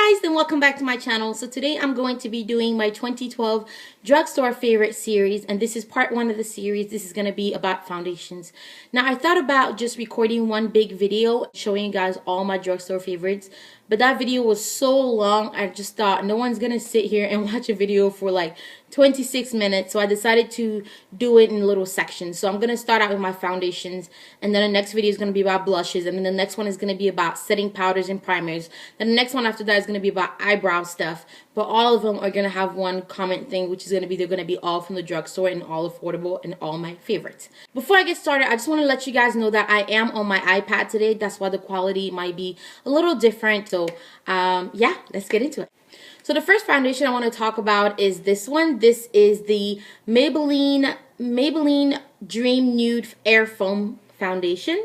Hi guys, and welcome back to my channel. So today I'm going to be doing my 2012 drugstore favorite series, and this is part 1 of the series. This is going to be about foundations. Now I thought about just recording one big video showing you guys all my drugstore favorites, but that video was so long I just thought no one's gonna sit here and watch a video for like 26 minutes, so I decided to do it in little sections. So I'm gonna start out with my foundations, and then the next video is gonna be about blushes, and then the next one is gonna be about setting powders and primers. Then the next one after that is gonna be about eyebrow stuff, but all of them are gonna have one common thing, which is gonna be they're gonna be all from the drugstore and all affordable and all my favorites. Before I get started, I just want to let you guys know that I am on my iPad today. That's why the quality might be a little different. So yeah, let's get into it. So the first foundation I want to talk about is this one. This is the Maybelline Dream Nude Air Foam Foundation,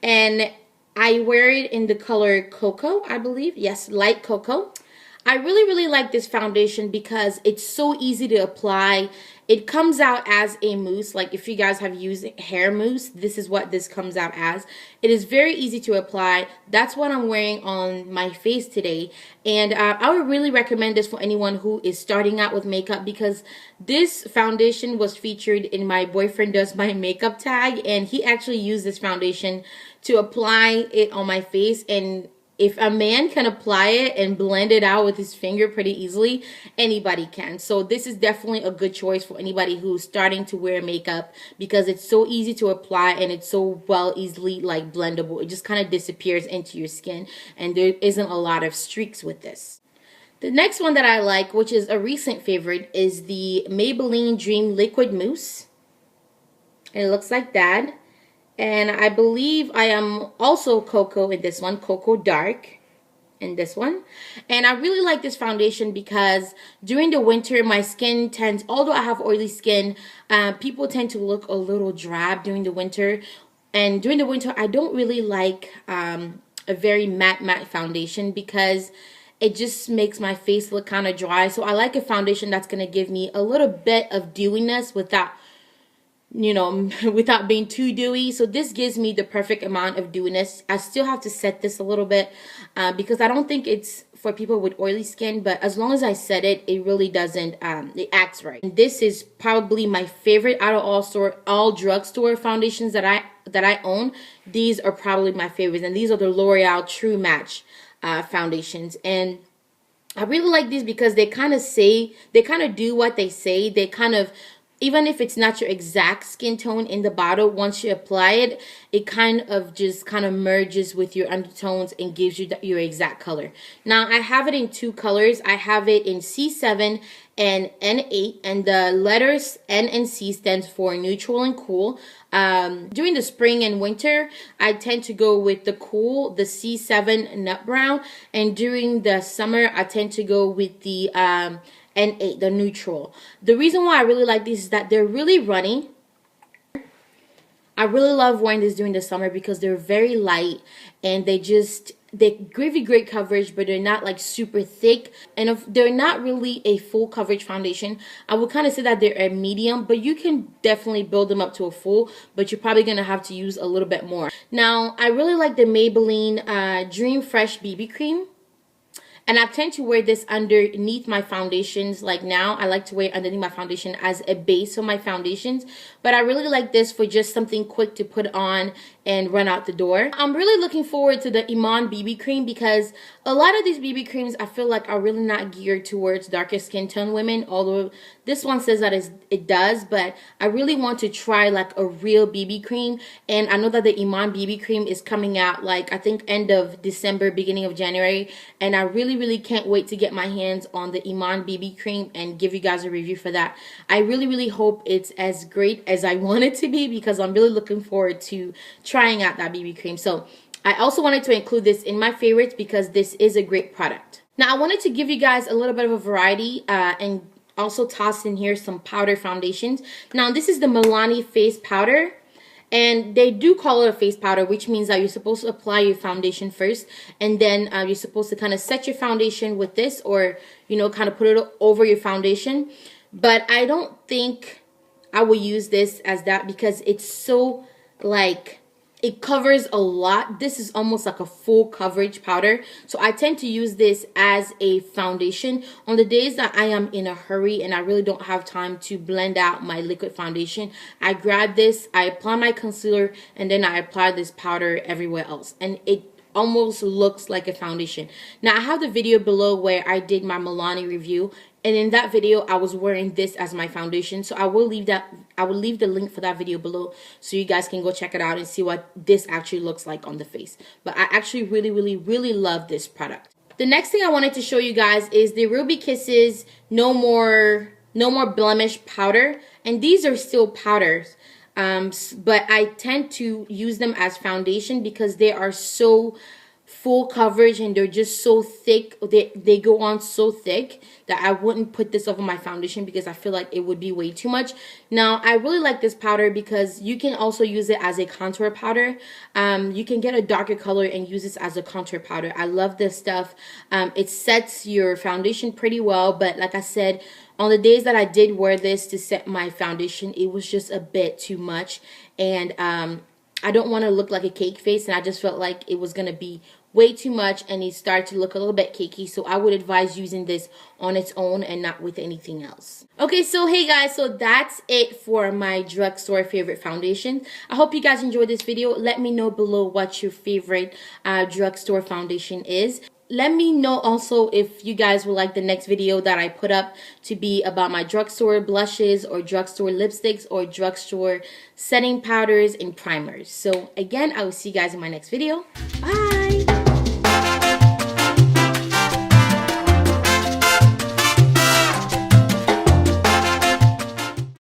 and I wear it in the color cocoa, I believe. Yes, light cocoa. I really like this foundation because it's so easy to apply. It comes out as a mousse. Like if you guys have used hair mousse, this is what this comes out as. It is very easy to apply. That's what I'm wearing on my face today. And I would really recommend this for anyone who is starting out with makeup, because this foundation was featured in my boyfriend does my makeup tag, and he actually used this foundation to apply it on my face. And if a man can apply it and blend it out with his finger pretty easily, anybody can. So this is definitely a good choice for anybody who's starting to wear makeup, because it's so easy to apply and it's so easily like blendable. It just kind of disappears into your skin, and there isn't a lot of streaks with this. The next one that I like, which is a recent favorite, is the Maybelline Dream Liquid Mousse. It looks like that. And I believe I am also cocoa in this one, cocoa dark in this one. And I really like this foundation because during the winter my skin tends, although I have oily skin, people tend to look a little drab during the winter. And during the winter I don't really like a very matte foundation, because it just makes my face look kind of dry. So I like a foundation that's going to give me a little bit of dewiness without, you know, without being too dewy. So this gives me the perfect amount of dewiness. I still have to set this a little bit because I don't think it's for people with oily skin, but as long as I set it, it really doesn't, it acts right. And this is probably my favorite out of all drugstore foundations that I own. These are probably my favorites, and these are the L'Oreal True Match foundations. And I really like these because they kind of do what they say. They kind of, even if it's not your exact skin tone in the bottle, once you apply it, it kind of merges with your undertones and gives you your exact color. Now, I have it in 2 colors. I have it in C7 and N8, and the letters N and C stands for neutral and cool. During the spring and winter, I tend to go with the cool, the C7 nut brown, and during the summer, I tend to go with the N8, the neutral. The reason why I really like these is that they're really runny. I really love wearing this during the summer because they're very light, and they give you great coverage, but they're not like super thick, and if they're not really a full coverage foundation. I would kind of say that they're a medium, but you can definitely build them up to a full, but you're probably gonna have to use a little bit more. Now, I really like the Maybelline Dream Fresh BB Cream. And I tend to wear this underneath my foundations. Like now, I like to wear it underneath my foundation as a base for my foundations. But I really like this for just something quick to put on and run out the door. I'm really looking forward to the Iman BB Cream, because a lot of these BB creams I feel like are really not geared towards darker skin tone women. Although this one says that it does, but I really want to try like a real BB cream. And I know that the Iman BB Cream is coming out like I think end of December, beginning of January. And I really can't wait to get my hands on the Iman BB Cream and give you guys a review for that. I really hope it's as great as I want it to be, because I'm really looking forward to trying out that BB cream. So I also wanted to include this in my favorites because this is a great product. Now I wanted to give you guys a little bit of a variety and also toss in here some powder foundations. Now this is the Milani face powder. And they do call it a face powder, which means that you're supposed to apply your foundation first, and then you're supposed to kind of set your foundation with this, or, you know, kind of put it over your foundation. But I don't think I will use this as that, because it's so like it covers a lot. This is almost like a full coverage powder, so I tend to use this as a foundation on the days that I am in a hurry and I really don't have time to blend out my liquid foundation. I grab this, I apply my concealer, and then I apply this powder everywhere else, and it almost looks like a foundation. Now I have the video below where I did my Milani review, and in that video I was wearing this as my foundation, so I will leave the link for that video below so you guys can go check it out and see what this actually looks like on the face. But I actually really love this product. The next thing I wanted to show you guys is the Ruby Kisses No More Blemish powder, and these are still powders. But I tend to use them as foundation because they are so full coverage and they're just so thick. They go on so thick that I wouldn't put this over my foundation because I feel like it would be way too much. Now, I really like this powder because you can also use it as a contour powder. You can get a darker color and use this as a contour powder. I love this stuff. It sets your foundation pretty well, but like I said, on the days that I did wear this to set my foundation, it was just a bit too much, and I don't want to look like a cake face, and I just felt like it was going to be way too much and it started to look a little bit cakey, so I would advise using this on its own and not with anything else. Okay, so hey guys, so that's it for my drugstore favorite foundation. I hope you guys enjoyed this video. Let me know below what your favorite drugstore foundation is. Let me know also if you guys would like the next video that I put up to be about my drugstore blushes or drugstore lipsticks or drugstore setting powders and primers. So again, I will see you guys in my next video. Bye!